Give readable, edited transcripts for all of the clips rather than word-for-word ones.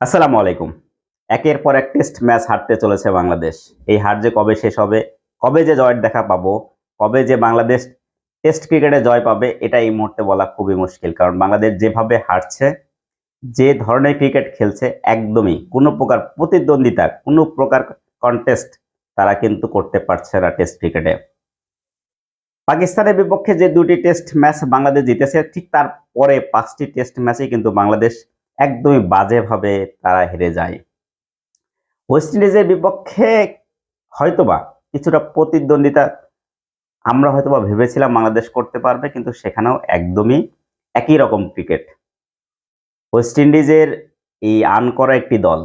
আসসালামু আলাইকুম। একের পর এক টেস্ট ম্যাচ হারতে চলেছে বাংলাদেশ। এই হার যে কবে শেষ হবে, কবে যে জয়ের দেখা পাবো, কবে যে বাংলাদেশ টেস্ট ক্রিকেটে জয় পাবে এটা এই মুহূর্তে বলা খুবই মুশকিল। কারণ বাংলাদেশ যেভাবে হারছে, যে ধরনের ক্রিকেট খেলছে একদমই কোনো প্রকার প্রতিদ্বন্দ্বিতা, কোনো প্রকার কন্টেস্ট তারা কিন্তু করতে পারছে না টেস্ট ক্রিকেটে। পাকিস্তানের বিপক্ষে যে ২টি টেস্ট ম্যাচ বাংলাদেশ জিতেছে ঠিক তারপরে ৫টি টেস্ট ম্যাচেই কিন্তু বাংলাদেশ একদমই বাজেভাবে তারা হেরে যায়। ওয়েস্ট ইন্ডিজের বিপক্ষে হয়তোবা কিছুটা প্রতিদ্বন্দ্বিতা আমরা হয়তোবা ভেবেছিলাম বাংলাদেশ করতে পারবে, কিন্তু সেখানেও একদমই একই রকম ক্রিকেট। ওয়েস্ট ইন্ডিজের এই আনকরা একটি দল,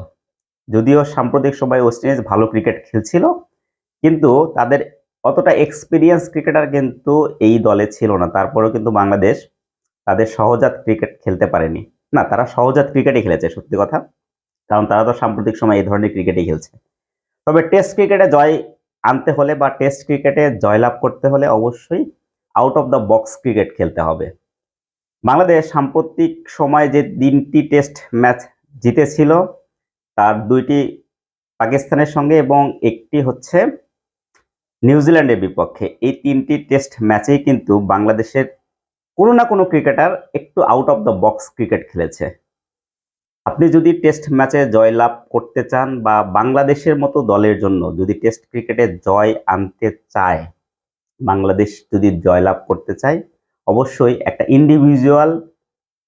যদিও সাম্প্রতিক সময়ে ওয়েস্ট ইন্ডিজ ভালো ক্রিকেট খেলছিল, কিন্তু তাদের অতটা এক্সপিরিয়েন্স ক্রিকেটার কিন্তু এই দলে ছিল না। তারপরেও কিন্তু বাংলাদেশ তাদের সহজাত ক্রিকেট খেলতে পারেনি। না, তারা সহজাত ক্রিকেটই খেলেছে সত্যি কথা, কারণ তারা তো সাম্প্রতিক সময় এই ধরনের ক্রিকেটই খেলছে। তবে টেস্ট ক্রিকেটে জয় আনতে হলে বা টেস্ট ক্রিকেটে জয়লাভ করতে হলে অবশ্যই out of the box cricket খেলতে হবে। বাংলাদেশ সাম্প্রতিক সময়ে যে ৩টি টেস্ট ম্যাচ জিতেছিল, তার ২টি পাকিস্তানের সঙ্গে এবং একটি হচ্ছে নিউজিল্যান্ডের বিপক্ষে। এই ৩টি টেস্ট ম্যাচেই কিন্তু বাংলাদেশের কোনো না কোনো ক্রিকেটার একটু out of the box cricket খেলেছে। আপনি যদি টেস্ট ম্যাচে জয়লাভ করতে চান বা বাংলাদেশের মতো দলের জন্য যদি টেস্ট ক্রিকেটে জয় আনতে চায়, বাংলাদেশ যদি জয়লাভ করতে চায়, অবশ্যই একটা ইন্ডিভিজুয়াল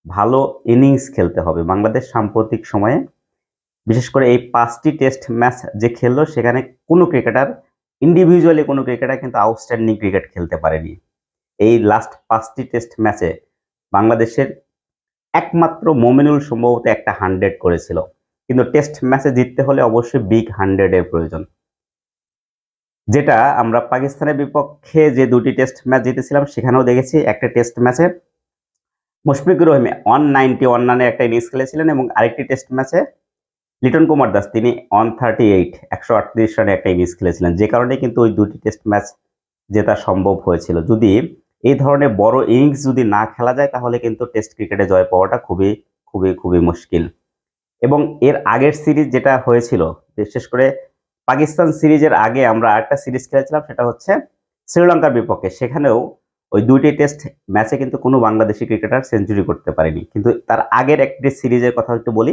ভালো ইনিংস খেলতে হবে। বাংলাদেশ সাম্প্রতিক সময়ে বিশেষ করে এই ৫টি টেস্ট ম্যাচ যে খেললো, সেখানে কোনো ক্রিকেটার ইন্ডিভিজুয়ালি কোনো ক্রিকেটার কিন্তু আউটস্ট্যান্ডিং ক্রিকেট খেলতে পারেনি। এই লাস্ট ৫টি টেস্ট ম্যাচে বাংলাদেশের একমাত্র মোমিনুল সম্ভবত একটা 100 করেছিল, কিন্তু টেস্ট ম্যাচে জিততে হলে অবশ্যই বিগ 100 এর প্রয়োজন। যেটা আমরা পাকিস্তানের বিপক্ষে যে ২টি টেস্ট ম্যাচ জিতেছিলাম সেখানেও দেখেছি। একটা টেস্ট ম্যাচে মুশফিকুর রহিম 191 রানের একটা ইনিংস খেলেছিলেন এবং আরেকটি টেস্ট ম্যাচে লিটন কুমার দাস তিনি 138 রানে একটা ইনিংস খেলেছিলেন, যে কারণে কিন্তু ওই ২টি টেস্ট ম্যাচ জেতা সম্ভব হয়েছিল। যদি এই ধরনের বড় ইনিংস যদি না খেলা যায়, তাহলে কিন্তু টেস্ট ক্রিকেটে জয় পাওয়াটা খুবই খুবই খুবই মুশকিল। এবং এর আগের সিরিজ যেটা হয়েছিল, বিশেষ করে পাকিস্তান সিরিজের আগে আমরা আরেকটা সিরিজ খেলেছিলাম, সেটা হচ্ছে শ্রীলঙ্কার বিপক্ষে। সেখানেও ওই ২টি টেস্ট ম্যাচে কিন্তু কোনো বাংলাদেশি ক্রিকেটার সেঞ্চুরি করতে পারেনি। কিন্তু তার আগের একটি সিরিজের কথা একটু বলি,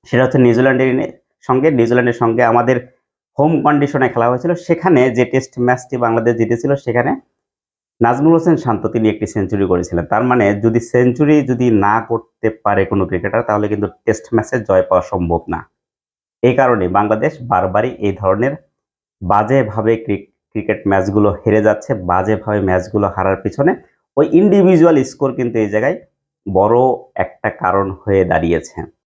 সেটা হচ্ছে নিউজিল্যান্ডের সঙ্গে আমাদের হোম কন্ডিশনে খেলা হয়েছিল। সেখানে যে টেস্ট ম্যাচটি বাংলাদেশ জিতেছিল, সেখানে নাজমুল হোসেন শান্ত তিনি একটি সেঞ্চুরি করেছিলেন। তার মানে যদি সেঞ্চুরি যদি না করতে পারে কোনো ক্রিকেটার, তাহলে কিন্তু টেস্ট ম্যাচে জয় পাওয়া সম্ভব না। এই কারণে বাংলাদেশ বারবারই এই ধরনের বাজেভাবে ক্রিকেট ম্যাচগুলো হেরে যাচ্ছে। বাজেভাবে ম্যাচগুলো হারার পিছনে ওই ইন্ডিভিজুয়াল স্কোর কিন্তু এই জায়গায় বড় একটা কারণ হয়ে দাঁড়িয়েছে।